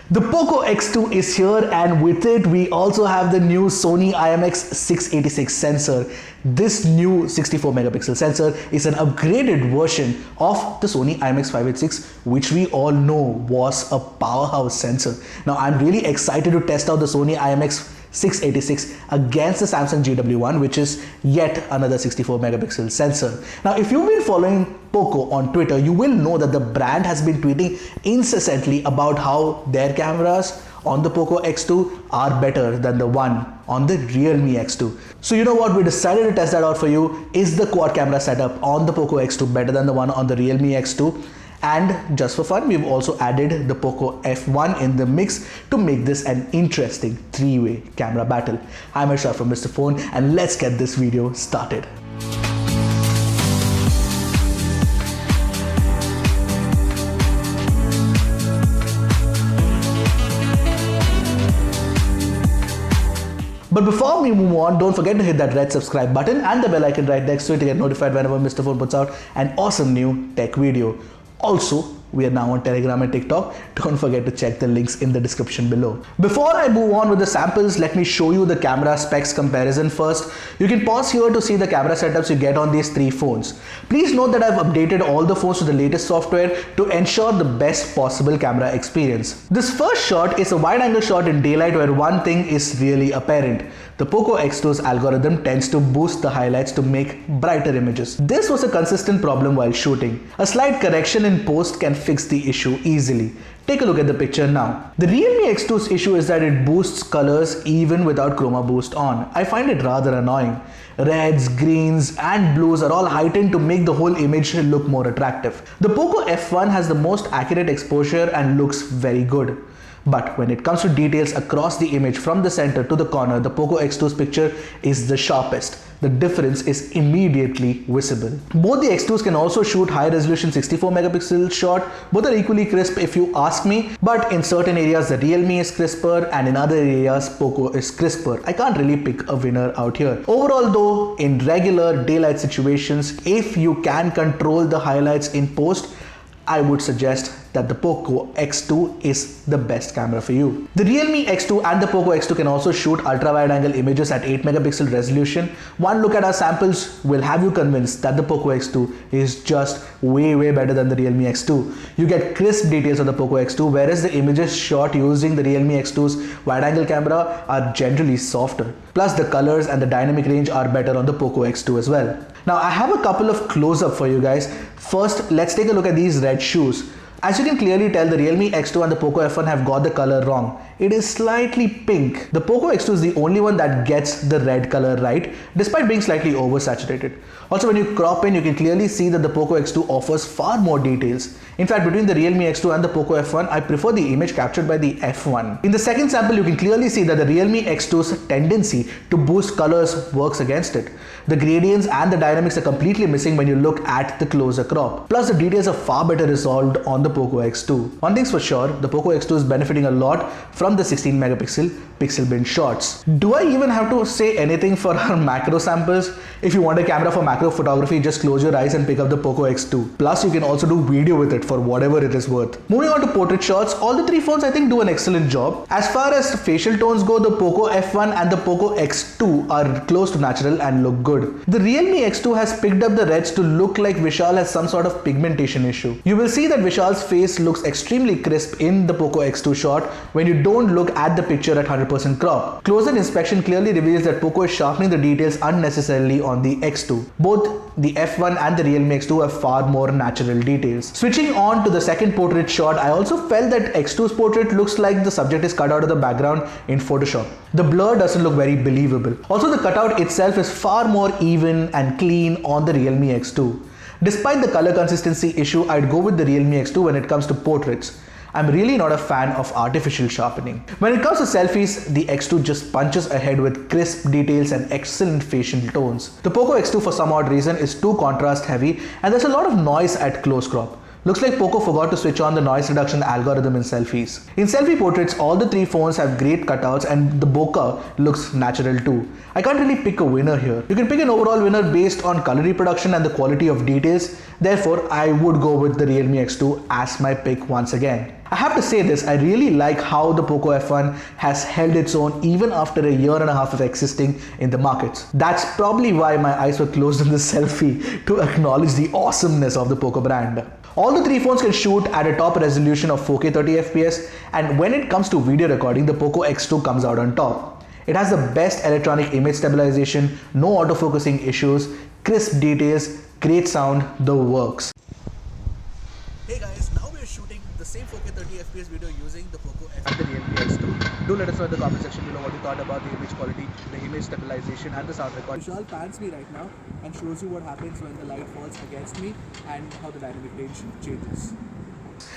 The Poco X2 is here, and with it we also have the new Sony IMX 686 sensor. This new 64 megapixel sensor is an upgraded version of the Sony IMX 586, which we all know was a powerhouse sensor. Now I'm really excited to test out the Sony IMX 686 against the Samsung GW1, which is yet another 64 megapixel sensor. Now if you've been following Poco on Twitter, you will know that the brand has been tweeting incessantly about how their cameras on the Poco X2 are better than the one on the Realme X2. So you know what, we decided to test that out for you. Is the quad camera setup on the Poco X2 better than the one on the Realme X2? And just for fun, we've also added the Poco F1 in the mix to make this an interesting three-way camera battle. I'm Ershad from Mr. Phone, and let's get this video started. But before we move on, don't forget to hit that red subscribe button and the bell icon right next to it to get notified whenever Mr. Phone puts out an awesome new tech video. Also, we are now on Telegram and TikTok. Don't forget to check the links in the description below. Before I move on with the samples, let me show you the camera specs comparison first. You can pause here to see the camera setups you get on these three phones. Please note that I've updated all the phones to the latest software to ensure the best possible camera experience. This first shot is a wide angle shot in daylight where one thing is really apparent. The Poco X2's algorithm tends to boost the highlights to make brighter images. This was a consistent problem while shooting. A slight correction in post can fix the issue easily. Take a look at the picture now. The Realme X2's issue is that it boosts colors even without chroma boost on. I find it rather annoying. Reds, greens and blues are all heightened to make the whole image look more attractive. The Poco F1 has the most accurate exposure and looks very good. But when it comes to details across the image from the center to the corner, the Poco X2's picture is the sharpest. The difference is immediately visible. Both the X2s can also shoot high resolution 64 megapixel shot. Both are equally crisp if you ask me, but in certain areas the Realme is crisper and in other areas Poco is crisper. I can't really pick a winner out here. Overall though, in regular daylight situations, if you can control the highlights in post, I would suggest that the Poco X2 is the best camera for you. The Realme X2 and the Poco X2 can also shoot ultra-wide angle images at 8 megapixel resolution. One look at our samples will have you convinced that the Poco X2 is just way better than the Realme X2. You get crisp details on the Poco X2, whereas the images shot using the Realme X2's wide angle camera are generally softer. Plus the colors and the dynamic range are better on the Poco X2 as well. Now I have a couple of close-up for you guys. First, let's take a look at these red shoes. As you can clearly tell, the Realme X2 and the Poco F1 have got the color wrong. It is slightly pink. The Poco X2 is the only one that gets the red color right, despite being slightly oversaturated. Also, when you crop in, you can clearly see that the Poco X2 offers far more details. In fact, between the Realme X2 and the Poco F1, I prefer the image captured by the F1. In the second sample, you can clearly see that the Realme X2's tendency to boost colors works against it. The gradients and the dynamics are completely missing when you look at the closer crop. Plus, the details are far better resolved on the Poco X2. One thing's for sure, the Poco X2 is benefiting a lot from the 16 megapixel pixel bin shots. Do I even have to say anything for our macro samples? If you want a camera for macro photography, just close your eyes and pick up the Poco X2. Plus, you can also do video with it for whatever it is worth. Moving on to portrait shots, all the three phones I think do an excellent job. As far as facial tones go, the Poco F1 and the Poco X2 are close to natural and look good. The Realme X2 has picked up the reds to look like Vishal has some sort of pigmentation issue. You will see that Vishal's face looks extremely crisp in the Poco X2 shot when you don't look at the picture at 100% crop. Closer inspection clearly reveals that Poco is sharpening the details unnecessarily on the X2. Both the F1 and the Realme X2 have far more natural details. Switching on to the second portrait shot, I also felt that X2's portrait looks like the subject is cut out of the background in Photoshop. The blur doesn't look very believable. Also, the cutout itself is far more even and clean on the Realme X2. Despite the color consistency issue, I'd go with the Realme X2 when it comes to portraits. I'm really not a fan of artificial sharpening. When it comes to selfies, the X2 just punches ahead with crisp details and excellent facial tones. The Poco X2 for some odd reason is too contrast heavy and there's a lot of noise at close crop. Looks like Poco forgot to switch on the noise reduction algorithm in selfies. In selfie portraits, all the three phones have great cutouts and the bokeh looks natural too. I can't really pick a winner here. You can pick an overall winner based on color reproduction and the quality of details. Therefore, I would go with the Realme X2 as my pick once again. I have to say this, I really like how the Poco F1 has held its own even after a year and a half of existing in the markets. That's probably why my eyes were closed in the selfie to acknowledge the awesomeness of the Poco brand. All the three phones can shoot at a top resolution of 4K 30fps, and when it comes to video recording, the Poco X2 comes out on top. It has the best electronic image stabilization, no autofocusing issues, crisp details, great sound, the works. Hey guys, now we are shooting the same 4K 30fps video using the Poco F1 and the Realme X2. Do let us know in the comment section below what you thought about the image quality, the image stabilization and the sound recording. Ershad pans me right now and shows you what happens when the light falls against me and how the dynamic range changes.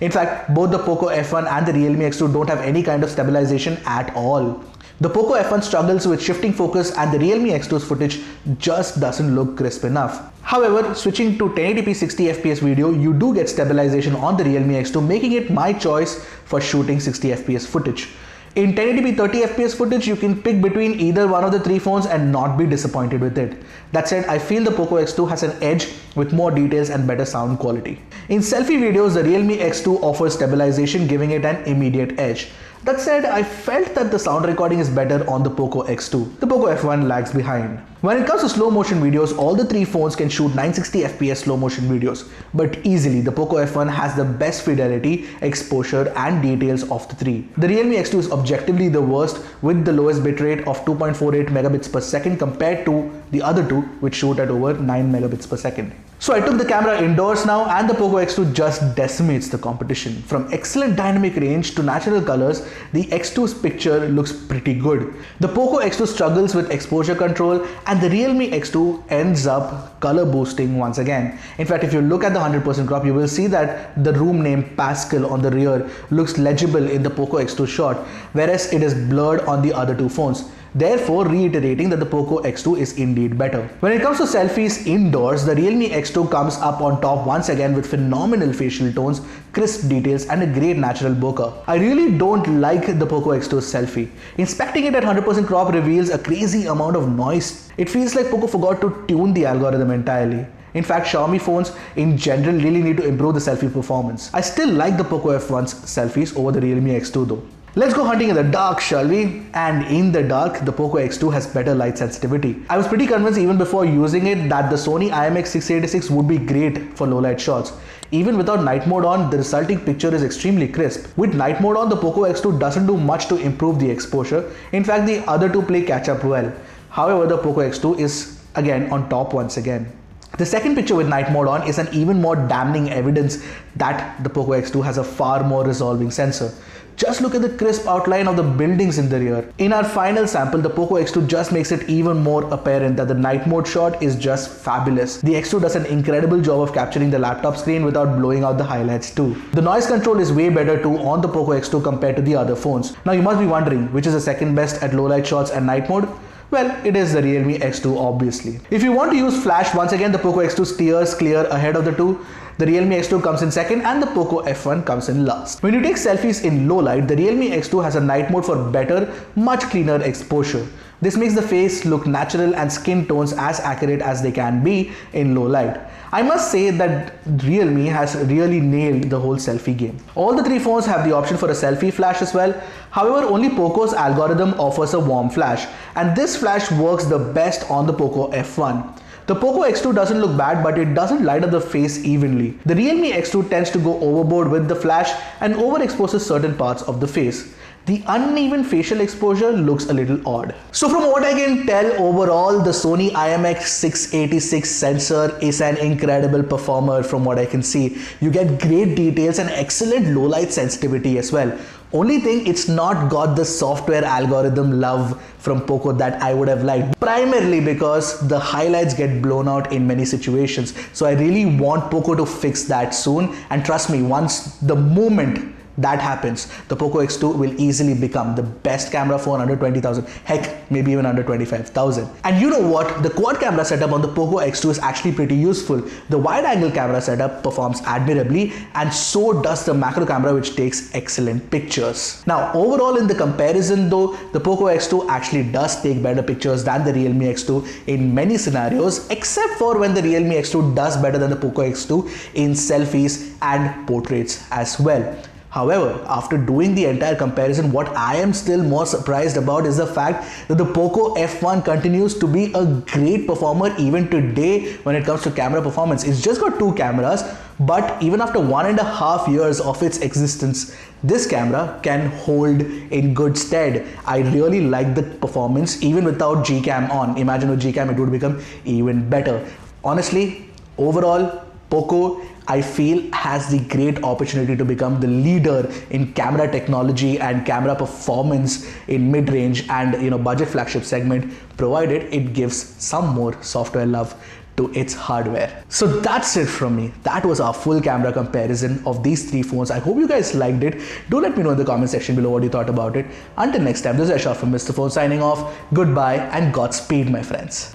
In fact, both the Poco F1 and the Realme X2 don't have any kind of stabilization at all. The Poco F1 struggles with shifting focus and the Realme X2's footage just doesn't look crisp enough. However, switching to 1080p 60fps video, you do get stabilization on the Realme X2, making it my choice for shooting 60fps footage. In 1080p 30fps footage, you can pick between either one of the three phones and not be disappointed with it. That said, I feel the Poco X2 has an edge with more details and better sound quality. In selfie videos, the Realme X2 offers stabilization, giving it an immediate edge. That said, I felt that the sound recording is better on the Poco X2. The Poco F1 lags behind. When it comes to slow motion videos, all the three phones can shoot 960fps slow motion videos. But easily, the Poco F1 has the best fidelity, exposure and details of the three. The Realme X2 is objectively the worst with the lowest bitrate of 2.48 megabits per second compared to the other two which shoot at over 9 megabits per second. So I took the camera indoors now and the Poco X2 just decimates the competition. From excellent dynamic range to natural colors, the X2's picture looks pretty good. The Poco X2 struggles with exposure control and the Realme X2 ends up color boosting once again. In fact, if you look at the 100% crop, you will see that the room name Pascal on the rear looks legible in the Poco X2 shot, whereas it is blurred on the other two phones. Therefore, reiterating that the Poco X2 is indeed better. When it comes to selfies indoors, the Realme X2 comes up on top once again with phenomenal facial tones, crisp details and a great natural bokeh. I really don't like the Poco X2's selfie. Inspecting it at 100% crop reveals a crazy amount of noise. It feels like Poco forgot to tune the algorithm entirely. In fact, Xiaomi phones in general really need to improve the selfie performance. I still like the Poco F1's selfies over the Realme X2 though. Let's go hunting in the dark, shall we? And in the dark, the Poco X2 has better light sensitivity. I was pretty convinced even before using it that the Sony IMX 686 would be great for low light shots. Even without night mode on, the resulting picture is extremely crisp. With night mode on, the Poco X2 doesn't do much to improve the exposure. In fact, the other two play catch up well. However, the Poco X2 is again on top once again. The second picture with night mode on is an even more damning evidence that the Poco X2 has a far more resolving sensor. Just look at the crisp outline of the buildings in the rear. In our final sample, the Poco X2 just makes it even more apparent that the night mode shot is just fabulous. The X2 does an incredible job of capturing the laptop screen without blowing out the highlights too. The noise control is way better too on the Poco X2 compared to the other phones. Now you must be wondering, which is the second best at low light shots and night mode? Well, it is the Realme X2 obviously. If you want to use flash, once again the Poco X2 steers clear ahead of the two. The Realme X2 comes in second and the Poco F1 comes in last. When you take selfies in low light, the Realme X2 has a night mode for better, much cleaner exposure. This makes the face look natural and skin tones as accurate as they can be in low light. I must say that Realme has really nailed the whole selfie game. All the three phones have the option for a selfie flash as well. However, only Poco's algorithm offers a warm flash, and this flash works the best on the Poco F1. The Poco X2 doesn't look bad, but it doesn't light up the face evenly. The Realme X2 tends to go overboard with the flash and overexposes certain parts of the face. The uneven facial exposure looks a little odd. So from what I can tell, overall the Sony IMX 686 sensor is an incredible performer from what I can see. You get great details and excellent low light sensitivity as well. Only thing, it's not got the software algorithm love from Poco that I would have liked, primarily because the highlights get blown out in many situations. So I really want Poco to fix that soon, and trust me, once the moment that happens, the Poco X2 will easily become the best camera phone under 20,000, heck, maybe even under 25,000. And you know what? The quad camera setup on the Poco X2 is actually pretty useful. The wide angle camera setup performs admirably, and so does the macro camera, which takes excellent pictures. Now, overall in the comparison though, the Poco X2 actually does take better pictures than the Realme X2 in many scenarios, except for when the Realme X2 does better than the Poco X2 in selfies and portraits as well. However, after doing the entire comparison, what I am still more surprised about is the fact that the Poco F1 continues to be a great performer even today when it comes to camera performance. It's just got 2 cameras, but even after 1.5 years of its existence, this camera can hold in good stead. I really like the performance even without Gcam on. Imagine with Gcam it would become even better. Honestly, overall, Poco, I feel, has the great opportunity to become the leader in camera technology and camera performance in mid-range and budget flagship segment, provided it gives some more software love to its hardware. So that's it from me. That was our full camera comparison of these 3 phones. I hope you guys liked it. Do let me know in the comment section below what you thought about it. Until next time, this is Ershad from Mr. Phone signing off. Goodbye and Godspeed, my friends.